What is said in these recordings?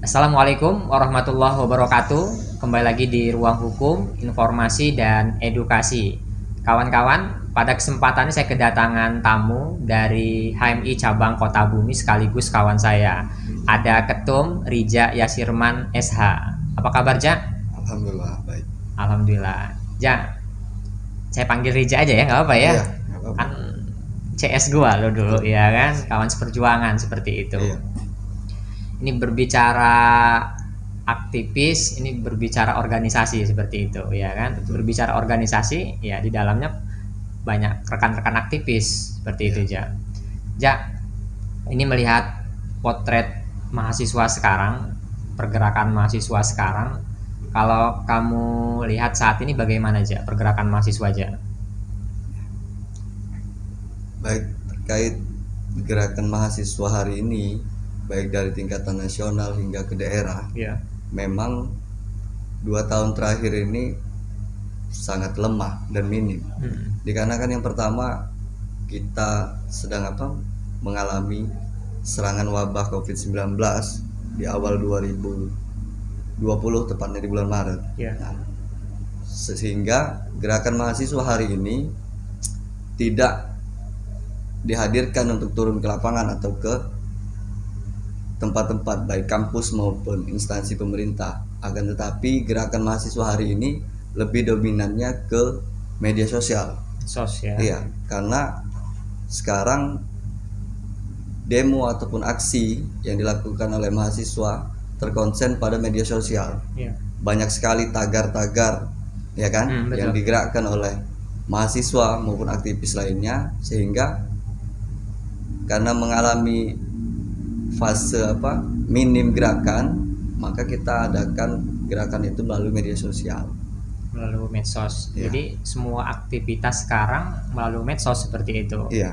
Assalamualaikum warahmatullahi wabarakatuh. Kembali lagi di Ruang Hukum, Informasi dan Edukasi. Kawan-kawan, pada kesempatan ini saya kedatangan tamu dari HMI Cabang Kota Bumi sekaligus kawan saya. Ada Ketum Rija Yasirman SH. Apa kabar, Ja? Alhamdulillah baik. Alhamdulillah. Ja, saya panggil Rija aja ya, nggak apa ya? Iya, nggak apa-apa. Kan CS gua lo dulu, Betul. ya kan? Kawan seperjuangan seperti itu. Iya, Ini berbicara aktivis, ini berbicara organisasi seperti itu, ya kan? betul. Berbicara organisasi, ya di dalamnya banyak rekan-rekan aktivis seperti itu, Iya, Ja. Ja, ini melihat potret mahasiswa sekarang, pergerakan mahasiswa sekarang. Kalau kamu lihat saat ini bagaimana, Ja, pergerakan mahasiswa, Ja? baik terkait gerakan mahasiswa hari ini, baik dari tingkatan nasional hingga ke daerah, Ya. memang 2 tahun terakhir ini sangat lemah dan minim. Dikarenakan yang pertama kita sedang mengalami serangan wabah COVID-19 di awal 2020, tepatnya di bulan Maret. Ya. Nah, sehingga gerakan mahasiswa hari ini tidak dihadirkan untuk turun ke lapangan atau ke tempat-tempat baik kampus maupun instansi pemerintah. Akan tetapi gerakan mahasiswa hari ini lebih dominannya ke media sosial. Sosial. Iya, karena sekarang demo ataupun aksi yang dilakukan oleh mahasiswa terkonsen pada media sosial. Ya. Banyak sekali tagar-tagar, ya kan, Betul. yang digerakkan oleh mahasiswa maupun aktivis lainnya, sehingga karena mengalami fase minim gerakan, maka kita adakan gerakan itu melalui media sosial. Melalui medsos. Iya. Jadi semua aktivitas sekarang melalui medsos seperti itu. Iya,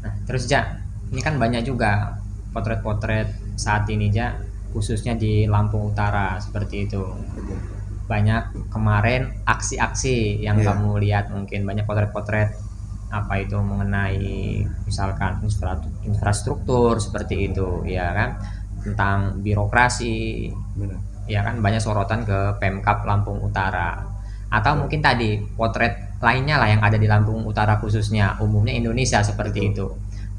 Nah, terus, Ja, ini kan banyak juga potret-potret saat ini, Ja, khususnya di Lampung Utara seperti itu. betul. Banyak kemarin aksi-aksi yang Iya. kamu lihat, mungkin banyak potret-potret apa itu mengenai misalkan infrastruktur seperti itu, ya kan? Tentang birokrasi, Benar. ya kan, banyak sorotan ke Pemkab Lampung Utara, atau Betul. mungkin tadi potret lainnya lah yang ada di Lampung Utara, khususnya umumnya Indonesia seperti Betul. itu.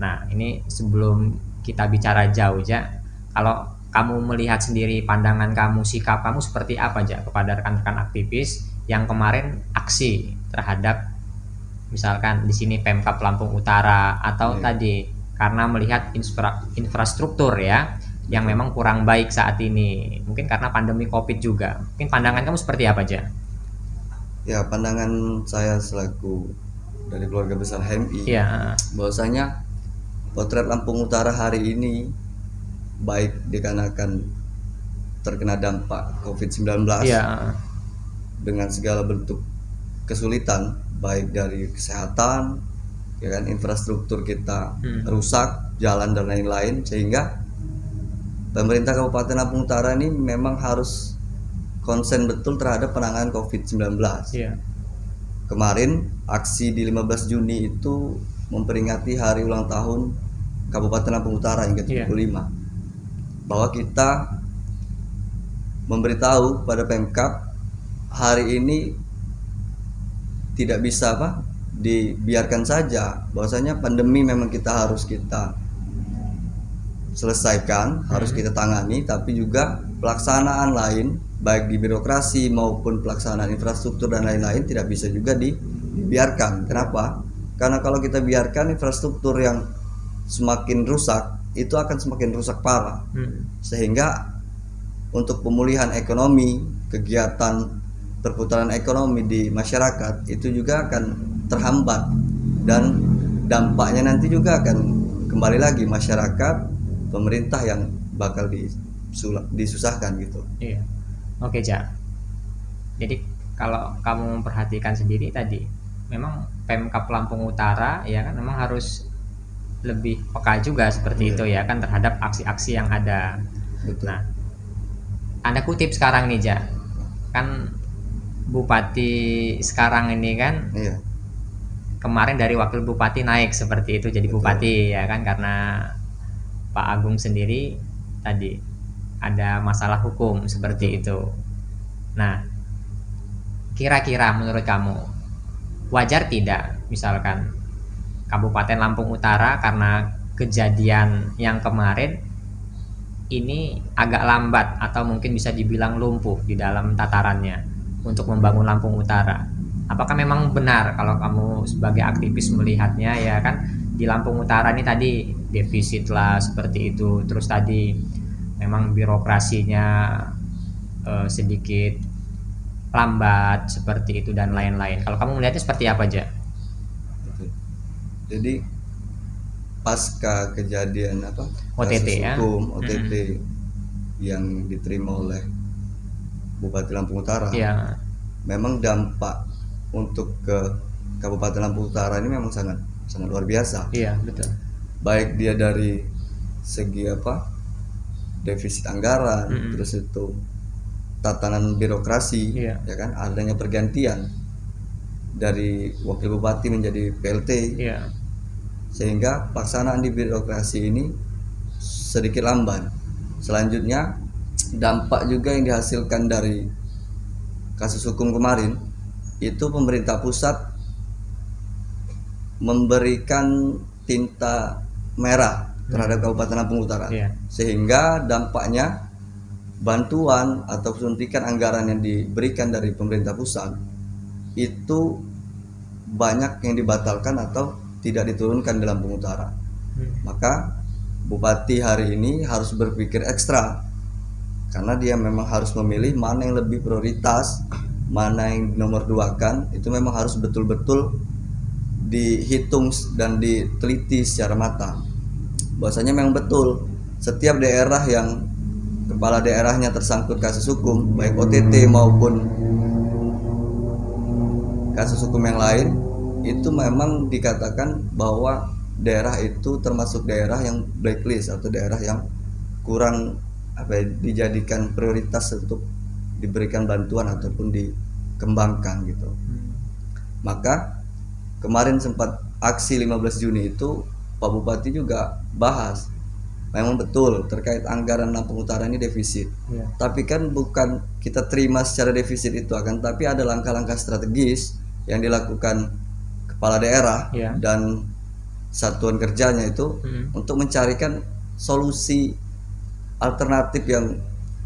Nah, ini sebelum kita bicara jauh, Ja, kalau kamu melihat sendiri, pandangan kamu, sikap kamu seperti apa, Ja, kepada rekan-rekan aktivis yang kemarin aksi terhadap misalkan di sini Pemkab Lampung Utara, atau Iya. tadi karena melihat infrastruktur ya yang memang kurang baik saat ini, mungkin karena pandemi Covid juga. Mungkin pandangan kamu seperti apa, aja? Ya, pandangan saya selaku dari keluarga besar HMI, Iya. bahwasanya potret Lampung Utara hari ini baik dikarenakan terkena dampak COVID-19 Iya. dengan segala bentuk kesulitan, baik dari kesehatan, ya kan, infrastruktur kita rusak, jalan dan lain-lain, sehingga pemerintah Kabupaten Lampung Utara ini memang harus konsen betul terhadap penanganan COVID-19. Iya. Kemarin aksi di 15 Juni itu memperingati hari ulang tahun Kabupaten Lampung Utara yang ke-75. Bahwa kita memberitahu pada Pemkab hari ini tidak bisa dibiarkan saja, bahwasanya pandemi memang kita harus selesaikan, harus kita tangani, tapi juga pelaksanaan lain baik di birokrasi maupun pelaksanaan infrastruktur dan lain-lain tidak bisa juga dibiarkan. Kenapa? Karena kalau kita biarkan infrastruktur yang semakin rusak, itu akan semakin rusak parah. Sehingga untuk pemulihan ekonomi, kegiatan perputaran ekonomi di masyarakat itu juga akan terhambat, dan dampaknya nanti juga akan kembali lagi masyarakat, pemerintah yang bakal disusahkan gitu. Iya. Oke, Ja. Jadi kalau kamu memperhatikan sendiri tadi, memang Pemkab Lampung Utara ya kan memang harus lebih peka juga seperti itu ya kan terhadap aksi-aksi yang ada. Betul. Nah, Anda kutip sekarang nih, Ja, kan Bupati sekarang ini kan Iya. kemarin dari wakil bupati naik seperti itu jadi Betul. bupati ya kan, karena Pak Agung sendiri tadi ada masalah hukum seperti itu. Nah, kira-kira menurut kamu wajar tidak misalkan Kabupaten Lampung Utara karena kejadian yang kemarin ini agak lambat atau mungkin bisa dibilang lumpuh di dalam tatarannya untuk membangun Lampung Utara? Apakah memang benar kalau kamu sebagai aktivis melihatnya ya kan di Lampung Utara ini tadi defisit lah seperti itu, terus tadi memang birokrasinya sedikit lambat seperti itu dan lain-lain. Kalau kamu melihatnya seperti apa aja? Gitu. Jadi pasca kejadian OTT kasus ya. hukum OTT yang diterima oleh Bupati Lampung Utara, Iya. memang dampak untuk ke Kabupaten Lampung Utara ini memang sangat sangat luar biasa. Iya, betul. Baik dia dari segi defisit anggaran, terus itu tatanan birokrasi, Iya. ya kan, adanya pergantian dari wakil bupati menjadi PLT, Iya. sehingga pelaksanaan di birokrasi ini sedikit lamban. Selanjutnya dampak juga yang dihasilkan dari kasus hukum kemarin itu pemerintah pusat memberikan tinta merah terhadap Kabupaten Lampung Utara, Iya. sehingga dampaknya bantuan atau suntikan anggaran yang diberikan dari pemerintah pusat itu banyak yang dibatalkan atau tidak diturunkan di Lampung Utara. Maka Bupati hari ini harus berpikir ekstra, karena dia memang harus memilih mana yang lebih prioritas, mana yang nomor duakan. Itu memang harus betul-betul dihitung dan diteliti secara matang. Bahwasanya memang betul setiap daerah yang kepala daerahnya tersangkut kasus hukum, baik OTT maupun kasus hukum yang lain, itu memang dikatakan bahwa daerah itu termasuk daerah yang blacklist atau daerah yang kurang dijadikan prioritas untuk diberikan bantuan ataupun dikembangkan gitu. Maka kemarin sempat aksi 15 Juni itu Pak Bupati juga bahas, memang betul terkait anggaran Lampung Utara ini defisit. Iya. Tapi kan bukan kita terima secara defisit itu, akan tapi ada langkah-langkah strategis yang dilakukan kepala daerah Iya. dan satuan kerjanya itu untuk mencarikan solusi alternatif yang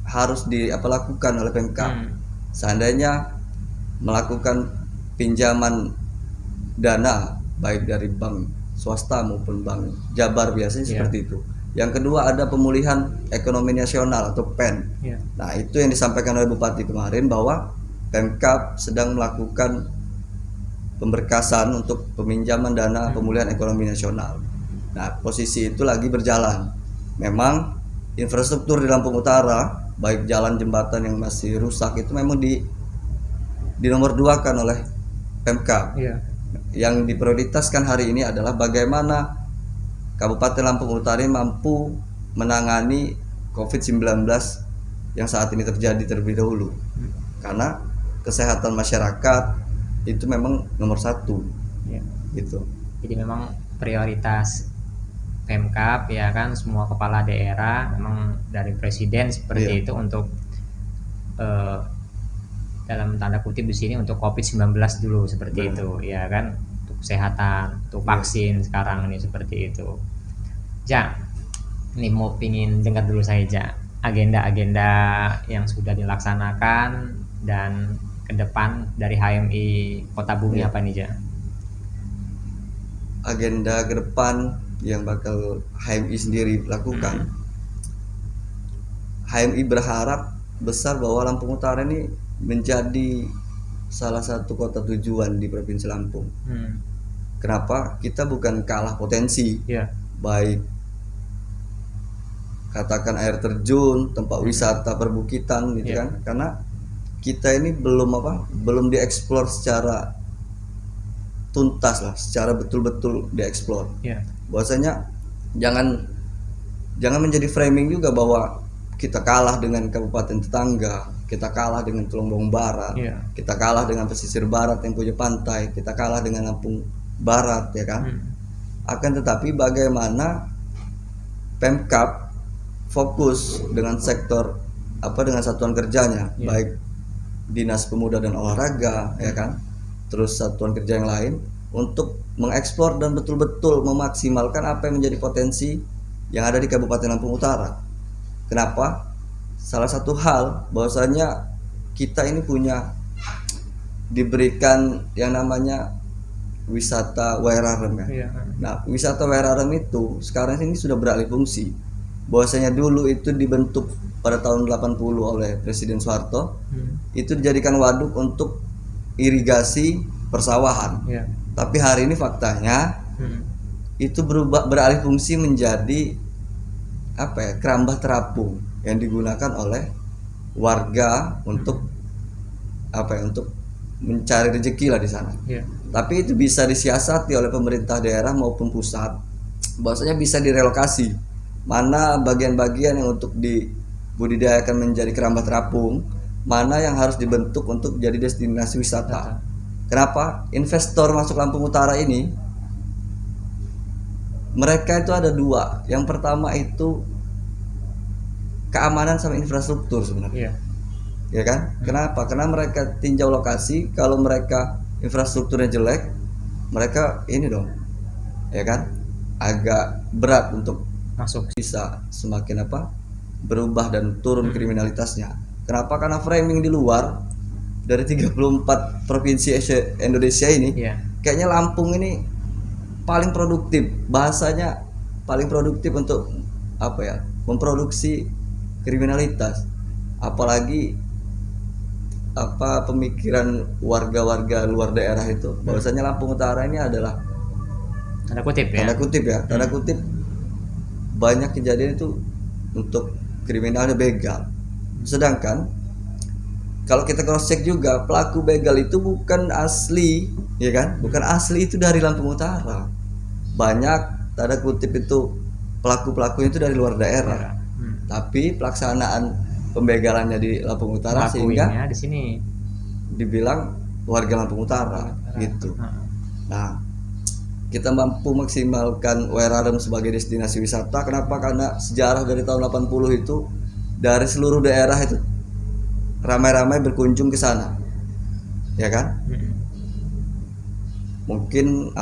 harus dilakukan oleh Pemkab. Seandainya melakukan pinjaman dana baik dari bank swasta maupun bank Jabar biasanya seperti itu. Yang kedua ada pemulihan ekonomi nasional atau PEN. Nah, itu yang disampaikan oleh Bupati kemarin bahwa Pemkab sedang melakukan pemberkasan untuk peminjaman dana pemulihan ekonomi nasional. Nah, posisi itu lagi berjalan. Memang infrastruktur di Lampung Utara, baik jalan jembatan yang masih rusak itu memang di nomor 2 kan oleh Pemkab. Iya. Yang diprioritaskan hari ini adalah bagaimana Kabupaten Lampung Utara mampu menangani COVID-19 yang saat ini terjadi terlebih dahulu. Karena kesehatan masyarakat itu memang nomor 1. Iya. Gitu. Jadi memang prioritas Pemkab ya kan, semua kepala daerah memang dari presiden seperti itu untuk dalam tanda kutip di sini untuk COVID-19 dulu seperti itu ya kan, untuk kesehatan, untuk vaksin sekarang ini seperti itu. Ja, ini mau pingin dengar dulu saya Ja, agenda-agenda yang sudah dilaksanakan dan ke depan dari HMI Kota Bumi apa nih Ja? Agenda ke depan yang bakal HMI sendiri lakukan. HMI berharap besar bahwa Lampung Utara ini menjadi salah satu kota tujuan di Provinsi Lampung. Kenapa? Kita bukan kalah potensi, baik katakan air terjun, tempat wisata perbukitan gitu kan, karena kita ini belum dieksplor secara tuntas lah, secara betul-betul dieksplor. Bahwasanya jangan menjadi framing juga bahwa kita kalah dengan kabupaten tetangga, kita kalah dengan Tulung Bawang Barat, kita kalah dengan pesisir barat yang punya pantai, kita kalah dengan Lampung Barat ya kan. Akan tetapi bagaimana Pemkab fokus dengan sektor dengan satuan kerjanya, baik dinas pemuda dan olahraga ya kan, terus satuan kerja yang lain untuk mengeksplor dan betul-betul memaksimalkan apa yang menjadi potensi yang ada di Kabupaten Lampung Utara. Kenapa? Salah satu hal bahwasanya kita ini diberikan yang namanya wisata Wairarem ya. Iya. Nah, wisata Wairarem itu sekarang ini sudah beralih fungsi. Bahwasanya dulu itu dibentuk pada tahun 80 oleh Presiden Soeharto. Itu dijadikan waduk untuk irigasi persawahan. Iya. Tapi hari ini faktanya itu beralih fungsi menjadi kerambah terapung yang digunakan oleh warga untuk untuk mencari rezeki lah di sana. Iya. Tapi itu bisa disiasati oleh pemerintah daerah maupun pusat, bahwasanya bisa direlokasi mana bagian-bagian yang untuk dibudidayakan menjadi kerambah terapung, mana yang harus dibentuk untuk jadi destinasi wisata. Kenapa? Investor masuk Lampung Utara ini mereka itu ada dua. Yang pertama itu keamanan sama infrastruktur sebenarnya. Ya kan? Kenapa? Karena mereka tinjau lokasi, kalau mereka infrastrukturnya jelek, mereka ini dong, ya kan? Agak berat untuk Masuk. bisa semakin berubah dan turun kriminalitasnya. Kenapa? Karena framing di luar dari 34 provinsi Indonesia ini, kayaknya Lampung ini paling produktif, bahasanya paling produktif untuk memproduksi kriminalitas. Apalagi pemikiran warga-warga luar daerah itu bahwasanya Lampung Utara ini adalah tanda kutip banyak kejadian itu untuk kriminalnya begal. Sedangkan kalau kita cross check juga pelaku begal itu bukan asli, ya kan? Bukan asli itu dari Lampung Utara. Banyak tanda kutip itu pelaku-pelakunya itu dari luar daerah. Tapi pelaksanaan pembegalannya di Lampung Utara sehingga di sini dibilang warga Lampung Utara gitu. Nah, kita mampu maksimalkan Wairarem sebagai destinasi wisata. Kenapa? Karena sejarah dari tahun 80 itu dari seluruh daerah itu ramai-ramai berkunjung ke sana, ya kan? Mungkin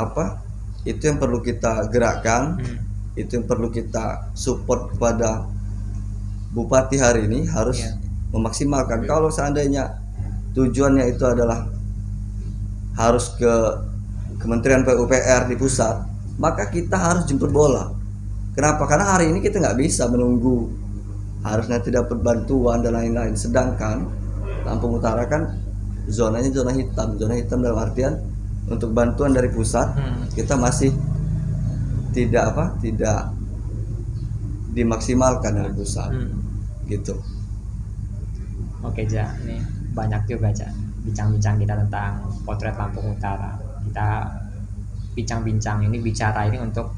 itu yang perlu kita gerakkan, itu yang perlu kita support kepada Bupati hari ini harus memaksimalkan. Kalau seandainya tujuannya itu adalah harus ke Kementerian PUPR di pusat, maka kita harus jemput bola. Kenapa? Karena hari ini kita nggak bisa menunggu harus nanti dapat bantuan dan lain-lain. Sedangkan Lampung Utara kan zonanya zona hitam dalam artian untuk bantuan dari pusat kita masih tidak dimaksimalkan dari pusat gitu. Oke Ja, nih banyak juga Ja bincang-bincang kita tentang potret Lampung Utara. Kita bincang-bincang ini bicara ini untuk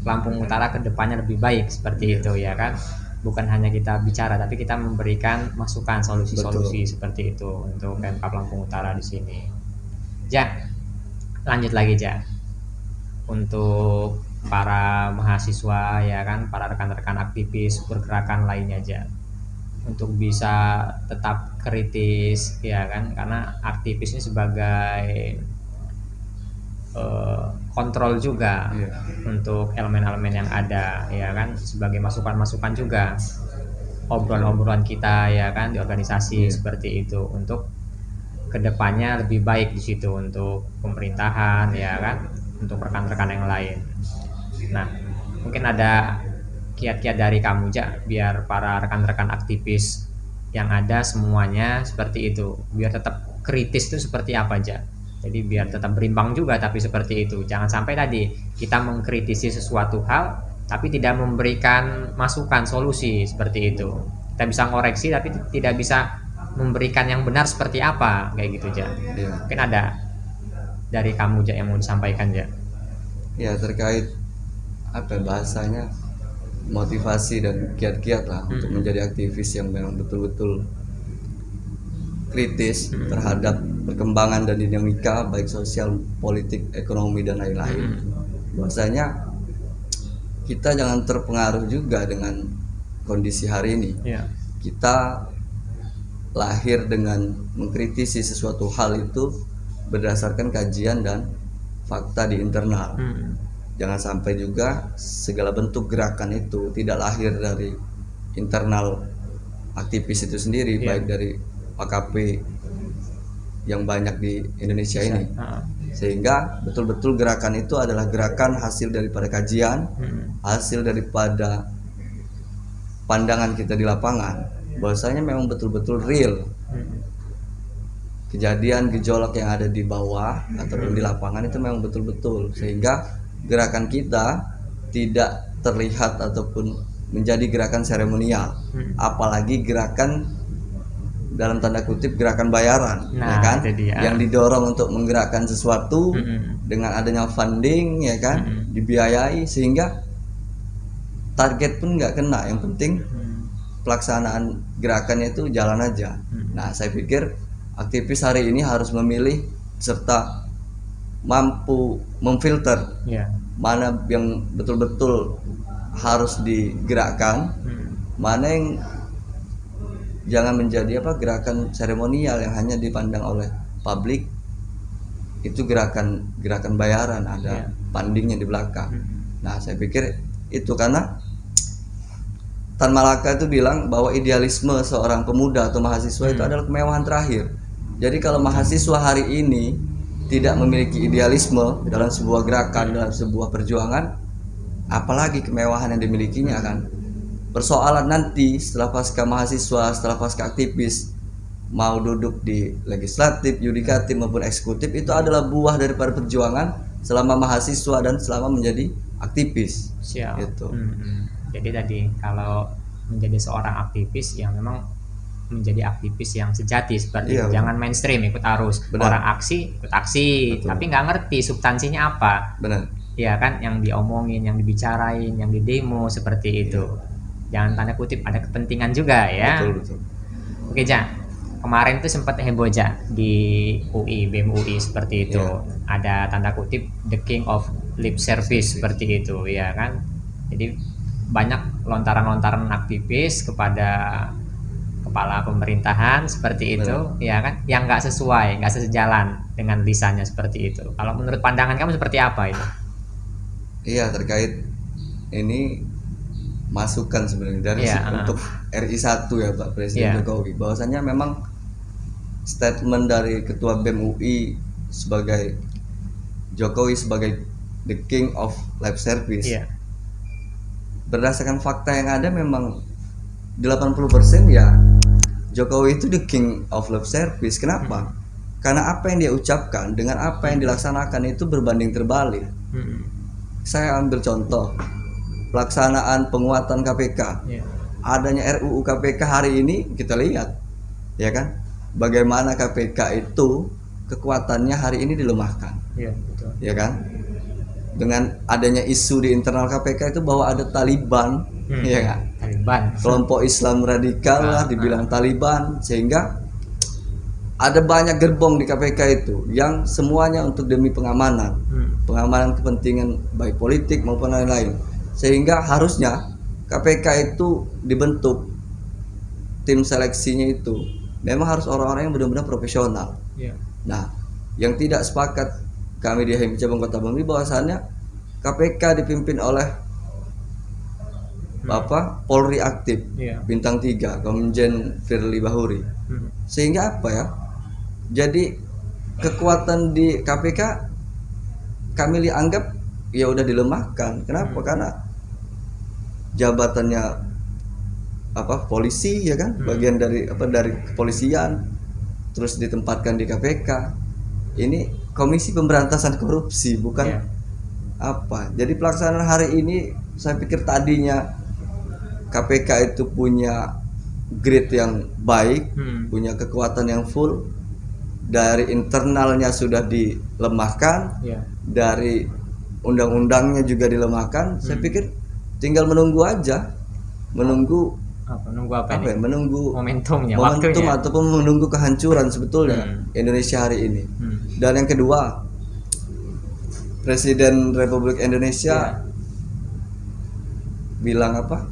Lampung Utara ke depannya lebih baik seperti itu ya kan. Bukan hanya kita bicara tapi kita memberikan masukan solusi-solusi seperti itu untuk Pemkab Lampung Utara di sini. Ja, lanjut lagi Ja. Untuk para mahasiswa ya kan, para rekan-rekan aktivis pergerakan lainnya aja untuk bisa tetap kritis ya kan, karena aktivis ini sebagai kontrol juga untuk elemen-elemen yang ada ya kan, sebagai masukan-masukan juga obrolan-obrolan kita ya kan di organisasi seperti itu untuk kedepannya lebih baik di situ untuk pemerintahan ya kan, untuk rekan-rekan yang lain. Nah, mungkin ada kiat-kiat dari kamu Ja, biar para rekan-rekan aktivis yang ada semuanya seperti itu, biar tetap kritis itu seperti apa Ja? Jadi biar tetap berimbang juga tapi seperti itu. Jangan sampai tadi kita mengkritisi sesuatu hal tapi tidak memberikan masukan solusi seperti itu. Kita bisa ngoreksi tapi tidak bisa memberikan yang benar seperti apa kayak gitu Ja. Mungkin ada dari kamu Ja yang mau disampaikan Ja. Ya, terkait bahasanya motivasi dan kiat-kiat lah untuk menjadi aktivis yang memang betul-betul kritis terhadap perkembangan dan dinamika baik sosial, politik, ekonomi dan lain-lain. Bahwasanya kita jangan terpengaruh juga dengan kondisi hari ini. Ya. Kita lahir dengan mengkritisi sesuatu hal itu berdasarkan kajian dan fakta di internal. Jangan sampai juga segala bentuk gerakan itu tidak lahir dari internal aktivis itu sendiri, baik dari AKP yang banyak di Indonesia ini. Sehingga betul-betul gerakan itu adalah gerakan hasil daripada kajian, hasil daripada pandangan kita di lapangan, bahwasanya memang betul-betul real kejadian gejolak yang ada di bawah ataupun di lapangan itu memang betul-betul, sehingga gerakan kita tidak terlihat ataupun menjadi gerakan seremonial, apalagi gerakan dalam tanda kutip gerakan bayaran, ya kan, yang didorong untuk menggerakkan sesuatu dengan adanya funding, ya kan, dibiayai sehingga target pun nggak kena, yang penting pelaksanaan gerakannya itu jalan aja. Nah, saya pikir aktivis hari ini harus memilih serta mampu memfilter mana yang betul-betul harus digerakkan, mana yang jangan menjadi gerakan seremonial yang hanya dipandang oleh publik itu gerakan bayaran, ada fundingnya di belakang. Nah, saya pikir itu karena Tan Malaka itu bilang bahwa idealisme seorang pemuda atau mahasiswa itu adalah kemewahan terakhir. Jadi kalau mahasiswa hari ini tidak memiliki idealisme dalam sebuah gerakan, dalam sebuah perjuangan, apalagi kemewahan yang dimilikinya kan. Persoalan nanti setelah pasca mahasiswa, setelah pasca aktivis, mau duduk di legislatif, yudikatif maupun eksekutif, itu adalah buah daripada perjuangan selama mahasiswa dan selama menjadi aktivis. Siap. Gitu. Jadi tadi kalau menjadi seorang aktivis yang memang menjadi aktivis yang sejati seperti itu. Jangan mainstream ikut arus. Orang aksi ikut aksi, tapi nggak ngerti substansinya apa. Ya kan, yang diomongin, yang dibicarain, yang didemo seperti itu. Jangan tanda kutip ada kepentingan juga ya. Betul. Oke, Ja. Kemarin tuh sempat heboh, Ja, di UI, BEM UI seperti itu. Ada tanda kutip the king of lip service seperti itu, ya kan. Jadi banyak lontaran-lontaran aktivis kepada kepala pemerintahan seperti itu, ya kan, yang nggak sesuai, nggak sejalan dengan lisannya seperti itu. Kalau menurut pandangan kamu seperti apa itu? Iya, terkait ini masukan sebenarnya dari untuk RI1 ya Pak Presiden Jokowi, bahwasanya memang statement dari Ketua BEM UI sebagai Jokowi sebagai the king of lip service. Berdasarkan fakta yang ada memang 80% ya Jokowi itu the king of lip service. Kenapa? Karena apa yang dia ucapkan dengan apa yang dilaksanakan itu berbanding terbalik. Saya ambil contoh pelaksanaan penguatan KPK. Adanya RUU KPK hari ini kita lihat, ya kan, bagaimana KPK itu kekuatannya hari ini dilemahkan. Betul. Ya kan? Dengan adanya isu di internal KPK itu bahwa ada Taliban, ya kan? Taliban. Kelompok Islam radikal lah dibilang Taliban, sehingga ada banyak gerbong di KPK itu yang semuanya untuk demi pengamanan, pengamanan kepentingan baik politik maupun lain-lain. Sehingga harusnya KPK itu dibentuk tim seleksinya itu memang harus orang-orang yang benar-benar profesional. Nah, yang tidak sepakat kami di HMI Cabang Kota Bumi bahwasannya KPK dipimpin oleh Bapak Polri aktif bintang 3 Komjen Firly Bahuri. Sehingga apa ya? Jadi kekuatan di KPK kami anggap ya udah dilemahkan. Kenapa? Karena jabatannya polisi, ya kan, bagian dari kepolisian, terus ditempatkan di KPK. Ini Komisi Pemberantasan Korupsi, bukan jadi pelaksanaan hari ini saya pikir tadinya KPK itu punya grade yang baik, punya kekuatan yang full, dari internalnya sudah dilemahkan, dari undang-undangnya juga dilemahkan. Saya pikir tinggal menunggu aja, menunggu momentum ataupun menunggu kehancuran sebetulnya Indonesia hari ini. Dan yang kedua, Presiden Republik Indonesia bilang apa?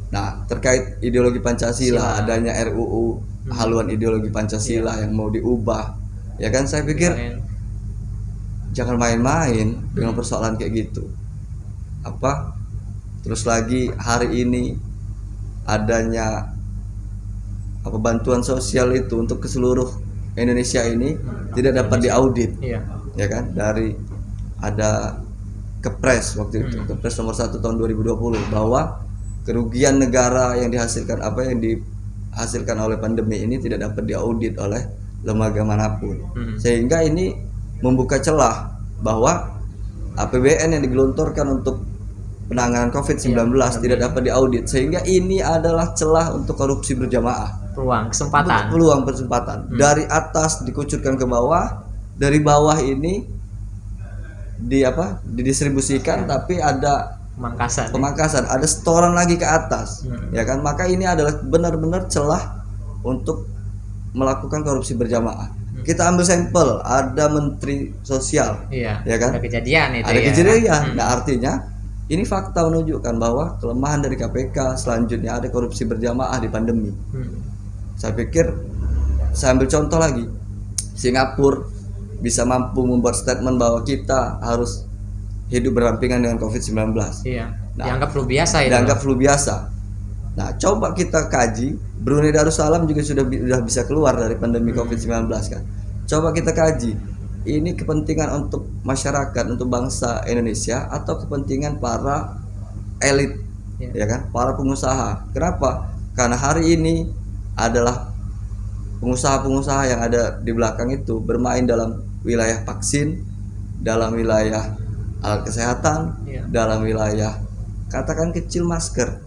Nah, terkait ideologi Pancasila, Sila. adanya RUU haluan ideologi Pancasila yang mau diubah, ya kan? Saya pikir jangan main-main dengan persoalan kayak gitu. Apa? Terus lagi hari ini adanya apa bantuan sosial itu untuk ke seluruh Indonesia ini tidak dapat diaudit, Iya. ya kan? Dari ada Kepres waktu itu, Kepres nomor 1 tahun 2020 bahwa kerugian negara yang dihasilkan yang dihasilkan oleh pandemi ini tidak dapat diaudit oleh lembaga manapun. Sehingga ini membuka celah bahwa APBN yang digelontorkan untuk penanganan COVID-19 tidak dapat diaudit, sehingga ini adalah celah untuk korupsi berjamaah. Peluang kesempatan. Peluang kesempatan. Dari atas dikucurkan ke bawah, dari bawah ini didistribusikan, tapi ada pemangkasan, ada setoran lagi ke atas, ya kan? Maka ini adalah benar-benar celah untuk melakukan korupsi berjamaah. Kita ambil sampel, ada Menteri Sosial, ya kan? Ada kejadian itu. Ada kejadian. Nah, artinya ini fakta menunjukkan bahwa kelemahan dari KPK. Selanjutnya ada korupsi berjamaah di pandemi. Saya pikir saya ambil contoh lagi, Singapura bisa mampu membuat statement bahwa kita harus hidup berdampingan dengan COVID-19. Iya. Dianggap flu biasa itu. Dianggap flu biasa. Nah, coba kita kaji, Brunei Darussalam juga sudah bisa keluar dari pandemi COVID-19 kan. Coba kita kaji, ini kepentingan untuk masyarakat, untuk bangsa Indonesia atau kepentingan para elit, ya kan, para pengusaha. Kenapa? Karena hari ini adalah pengusaha-pengusaha yang ada di belakang itu bermain dalam wilayah vaksin, dalam wilayah alat kesehatan, dalam wilayah katakan kecil masker,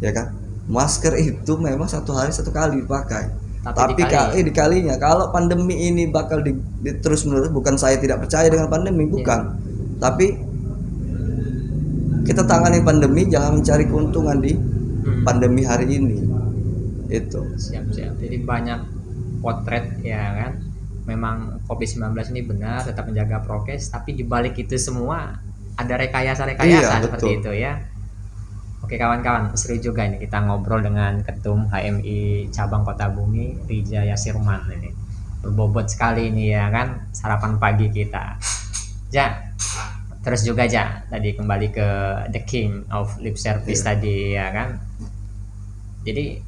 ya kan? Masker itu memang satu hari satu kali dipakai. Tapi dikalinya kalau pandemi ini bakal terus menerus, bukan saya tidak percaya dengan pandemi, bukan. Tapi kita tangani pandemi, jangan mencari keuntungan di pandemi hari ini. Itu. Siap. Jadi banyak potret, ya kan? Memang COVID-19 ini benar tetap menjaga prokes, tapi dibalik itu semua ada rekayasa seperti itu ya. Oke kawan-kawan, seru juga ini kita ngobrol dengan Ketum HMI Cabang Kota Bumi, Rija Yasirman ini. Berbobot sekali ini ya kan, sarapan pagi kita. Terus juga tadi kembali ke the king of lip service tadi ya kan. Jadi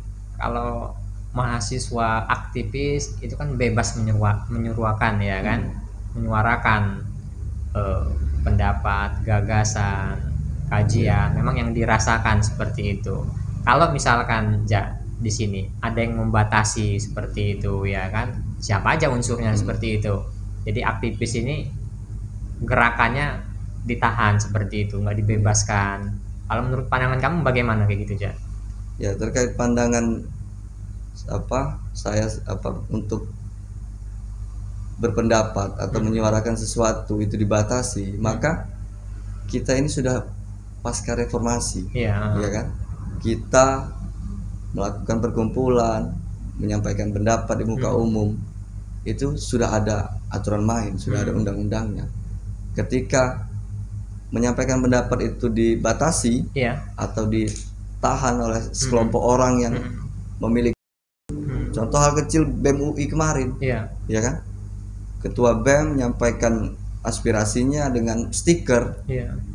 kalau mahasiswa aktivis itu kan bebas menyuarakan ya kan, menyuarakan pendapat, gagasan, kajian, memang yang dirasakan seperti itu. Kalau misalkan di sini ada yang membatasi seperti itu ya kan, siapa aja unsurnya seperti itu. Jadi aktivis ini gerakannya ditahan seperti itu, nggak dibebaskan. Kalau menurut pandangan kamu bagaimana kayak gitu Ya, terkait pandangan saya untuk berpendapat atau menyuarakan sesuatu itu dibatasi, maka kita ini sudah pasca reformasi, ya kan? Kita melakukan perkumpulan, menyampaikan pendapat di muka umum, itu sudah ada aturan main, sudah ada undang-undangnya. Ketika menyampaikan pendapat itu dibatasi atau ditahan oleh sekelompok orang yang memiliki, contoh hal kecil BEM UI kemarin, ya kan? Ketua BEM menyampaikan aspirasinya dengan stiker,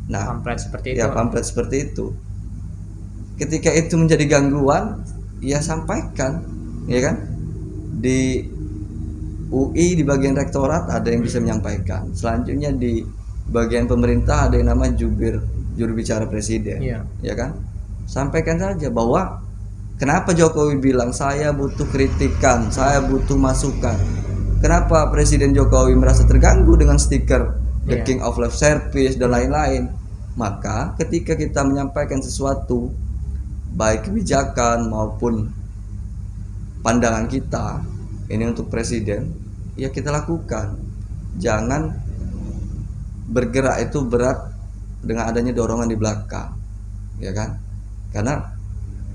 pamflet seperti itu. Pamflet seperti itu. Ketika itu menjadi gangguan, ya sampaikan, ya kan? Di UI di bagian rektorat ada yang bisa menyampaikan. Selanjutnya di bagian pemerintah ada yang namanya juru bicara presiden, ya kan? Sampaikan saja bahwa kenapa Jokowi bilang saya butuh kritikan, saya butuh masukan. Kenapa Presiden Jokowi merasa terganggu dengan stiker The King of Love Service dan lain-lain? Maka ketika kita menyampaikan sesuatu, baik kebijakan maupun pandangan kita ini untuk presiden, ya kita lakukan. Jangan bergerak itu berat dengan adanya dorongan di belakang, ya kan? Karena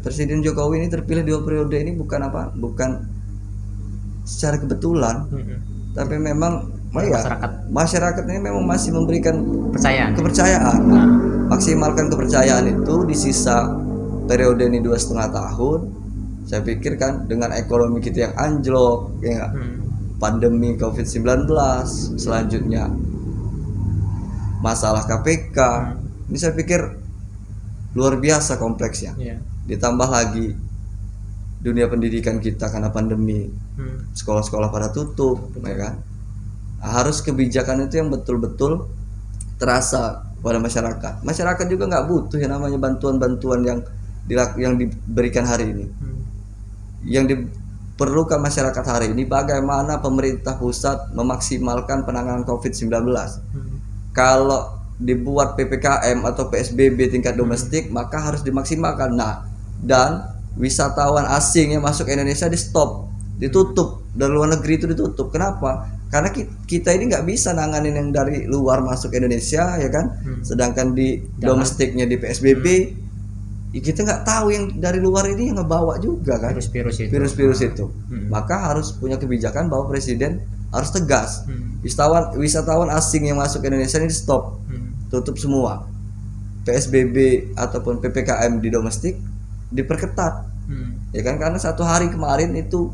Presiden Jokowi ini terpilih 2 periode ini bukan secara kebetulan, tapi memang masyarakat ini memang masih memberikan kepercayaan. Maksimalkan kepercayaan itu di sisa periode ini 2,5 tahun, saya pikir kan dengan ekonomi kita yang anjlok, ya nggak? Pandemi COVID-19, selanjutnya masalah KPK, ini saya pikir luar biasa kompleksnya. Ditambah lagi dunia pendidikan kita karena pandemi, sekolah-sekolah pada tutup, ya kan? Harus kebijakan itu yang betul-betul terasa pada masyarakat. Masyarakat juga nggak butuh yang namanya bantuan-bantuan yang diberikan hari ini. Yang diperlukan masyarakat hari ini bagaimana pemerintah pusat memaksimalkan penanganan COVID-19. Kalau dibuat PPKM atau PSBB tingkat domestik, maka harus dimaksimalkan. Nah, dan wisatawan asing yang masuk Indonesia di stop, ditutup, dari luar negeri itu ditutup. Kenapa? Karena kita ini nggak bisa nanganin yang dari luar masuk Indonesia, ya kan? Sedangkan di domestiknya di PSBB, kita nggak tahu yang dari luar ini yang ngebawa juga kan virus-virus itu. Maka harus punya kebijakan bahwa presiden harus tegas. Wisatawan asing yang masuk Indonesia ini di stop, tutup semua. PSBB ataupun PPKM di domestik diperketat, ya kan? Karena satu hari kemarin itu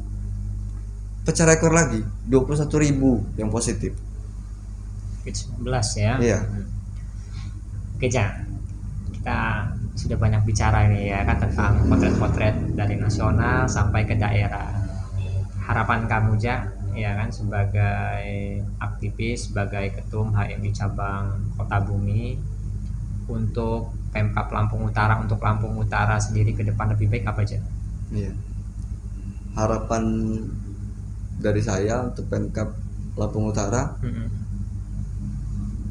pecah rekor lagi, 21.000 yang positif. COVID-19 ya. Iya. Oke, Jang, kita sudah banyak bicara ini ya kan tentang potret-potret dari nasional sampai ke daerah. Harapan kamu, Jang, ya kan sebagai aktivis, sebagai ketum HMI cabang Kota Bumi, untuk Pemkab Lampung Utara, untuk Lampung Utara sendiri ke depan lebih baik apa aja? Iya. Harapan dari saya untuk Pemkab Lampung Utara,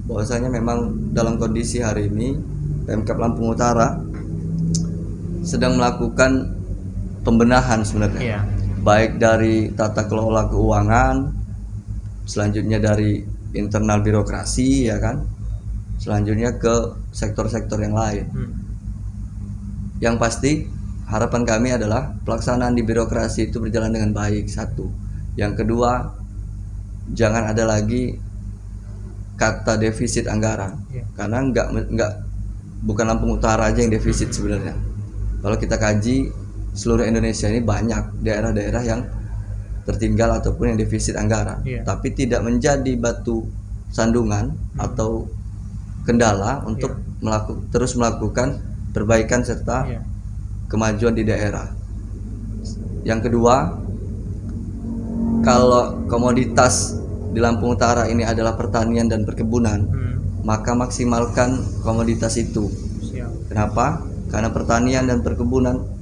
bahwasanya memang dalam kondisi hari ini Pemkab Lampung Utara sedang melakukan pembenahan sebenarnya, baik dari tata kelola keuangan, selanjutnya dari internal birokrasi, ya kan, selanjutnya ke sektor-sektor yang lain. Yang pasti harapan kami adalah pelaksanaan di birokrasi itu berjalan dengan baik, satu. Yang kedua, jangan ada lagi kata defisit anggaran, karena bukan Lampung Utara aja yang defisit sebenarnya. Kalau kita kaji seluruh Indonesia ini banyak daerah-daerah yang tertinggal ataupun yang defisit anggaran, tapi tidak menjadi batu sandungan atau kendala untuk terus melakukan perbaikan serta kemajuan di daerah. Yang kedua, kalau komoditas di Lampung Utara ini adalah pertanian dan perkebunan, maka maksimalkan komoditas itu. Kenapa? Karena pertanian dan perkebunan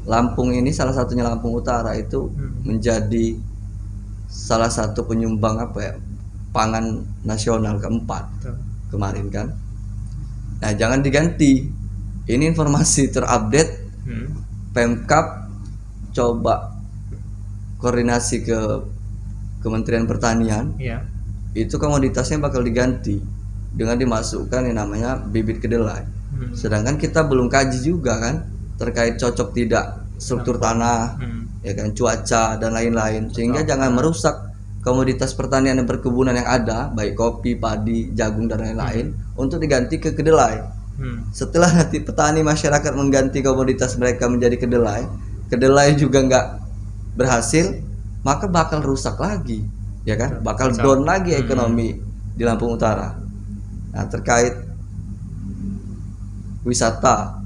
Lampung ini, salah satunya Lampung Utara itu menjadi salah satu penyumbang pangan nasional keempat kemarin kan. Nah, jangan diganti. Ini informasi terupdate. Pemkab coba koordinasi ke Kementerian Pertanian, itu komoditasnya bakal diganti dengan dimasukkan yang namanya bibit kedelai. Sedangkan kita belum kaji juga kan terkait cocok tidak struktur tanah, ya kan, cuaca dan lain-lain, sehingga jangan merusak komoditas pertanian dan perkebunan yang ada, baik kopi, padi, jagung dan lain-lain, untuk diganti ke kedelai. Setelah nanti petani masyarakat mengganti komoditas mereka menjadi kedelai, kedelai juga nggak berhasil, maka bakal rusak lagi, ya kan, bakal down lagi ekonomi di Lampung Utara. Nah, terkait wisata,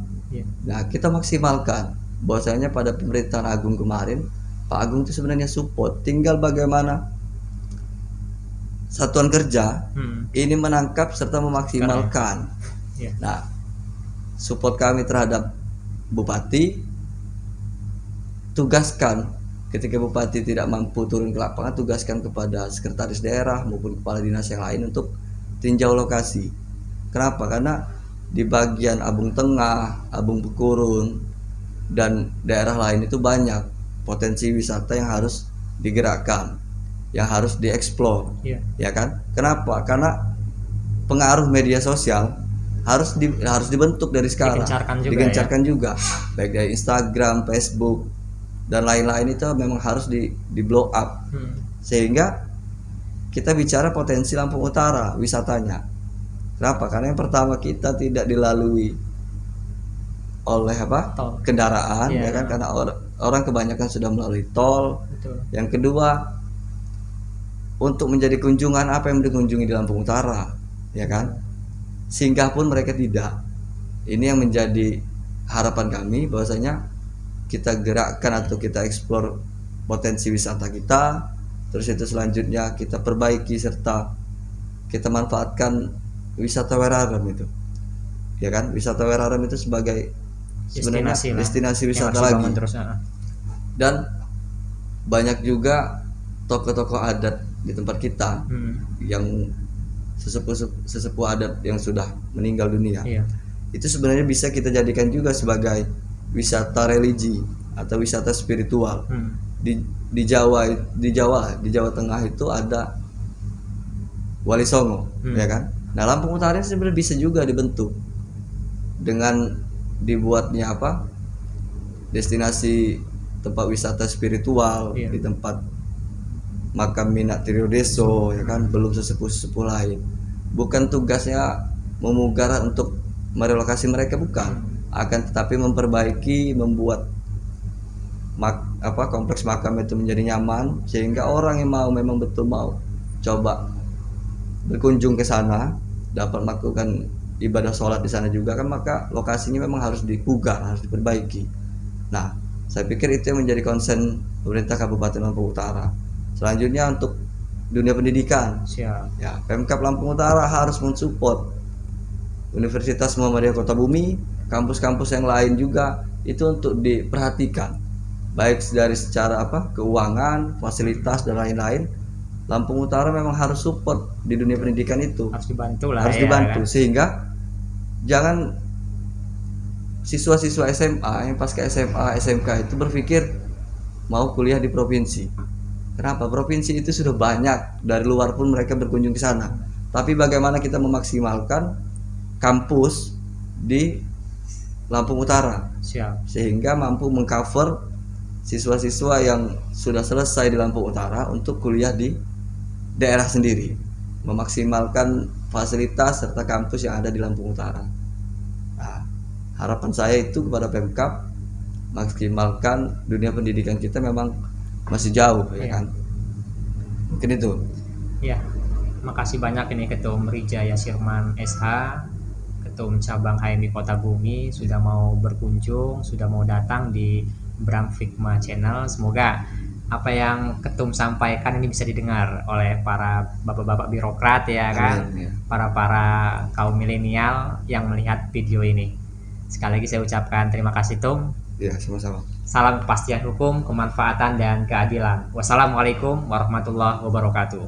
nah kita maksimalkan. Bahwasanya pada pemerintahan Agung kemarin, Pak Agung itu sebenarnya support, tinggal bagaimana satuan kerja ini menangkap serta memaksimalkan. Nah, support kami terhadap Bupati, tugaskan ketika Bupati tidak mampu turun ke lapangan, tugaskan kepada sekretaris daerah maupun kepala dinas yang lain untuk tinjau lokasi. Kenapa? Karena di bagian Abung Tengah, Abung Bekurun dan daerah lain itu banyak potensi wisata yang harus digerakkan, yang harus dieksplor, ya kan? Kenapa? Karena pengaruh media sosial harus dibentuk dari sekarang, digencarkan juga, baik dari Instagram, Facebook dan lain-lain, itu memang harus di blow up, sehingga kita bicara potensi Lampung Utara wisatanya. Kenapa? Karena yang pertama, kita tidak dilalui oleh apa? Tol. Kendaraan, Iya. ya kan, karena orang kebanyakan sudah melalui tol. Betul. Yang kedua, untuk menjadi kunjungan apa yang dikunjungi di Lampung Utara, ya kan? Singgah pun mereka tidak. Ini yang menjadi harapan kami, bahwasanya kita gerakkan atau kita eksplor potensi wisata kita, terus itu selanjutnya kita perbaiki serta kita manfaatkan wisata Weraram itu, ya kan? Wisata Weraram itu sebagai sebenarnya destinasi wisata lagi. Terus, Dan banyak juga tokoh-tokoh adat di tempat kita yang sesepuh adat yang sudah meninggal dunia. Iya. Itu sebenarnya bisa kita jadikan juga sebagai wisata religi atau wisata spiritual. Di Jawa Tengah itu ada Wali Songo, ya kan? Nah, Lampung Utara sebenarnya bisa juga dibentuk dengan dibuatnya apa? Destinasi tempat wisata spiritual, Iya. di tempat makam Minak Triodeso, ya kan, belum sesepuh-sesepuh lain. Bukan tugasnya memugara untuk merelokasi mereka, bukan, akan tetapi memperbaiki, membuat kompleks makam itu menjadi nyaman sehingga orang yang memang betul mau coba berkunjung ke sana dapat melakukan ibadah sholat di sana juga kan, maka lokasinya memang harus dipugar, harus diperbaiki. Nah, saya pikir itu yang menjadi konsen pemerintah Kabupaten Lampung Utara. Selanjutnya untuk dunia pendidikan, Siap. ya, Pemkab Lampung Utara harus mensupport Universitas Muhammadiyah Kota Bumi, kampus-kampus yang lain juga itu untuk diperhatikan, baik dari secara keuangan, fasilitas dan lain-lain. Lampung Utara memang harus support di dunia pendidikan itu, Harus dibantu lah. harus ya, dibantu kan? sehingga jangan siswa-siswa SMA yang pasca SMA, SMK itu berpikir mau kuliah di provinsi. Kenapa? Provinsi itu sudah banyak, dari luar pun mereka berkunjung ke sana. Tapi bagaimana kita memaksimalkan kampus di Lampung Utara, Siap. sehingga mampu mengcover siswa-siswa yang sudah selesai di Lampung Utara untuk kuliah di daerah sendiri, memaksimalkan fasilitas serta kampus yang ada di Lampung Utara. Nah, harapan saya itu kepada Pemkab, maksimalkan dunia pendidikan kita memang masih jauh, ya kan? Mungkin itu. Ya, makasih banyak ini Ketum Rijaya Sirman SH, Ketum Cabang HMI Kota Bumi sudah mau berkunjung, sudah mau datang di Bram Figma Channel. Semoga apa yang Ketum sampaikan ini bisa didengar oleh para bapak-bapak birokrat, ya kan? Amin, ya. Para kaum milenial yang melihat video ini. Sekali lagi saya ucapkan terima kasih, Tum. Ya, sama-sama. Salam kepastian hukum, kemanfaatan dan keadilan. Wassalamualaikum warahmatullahi wabarakatuh.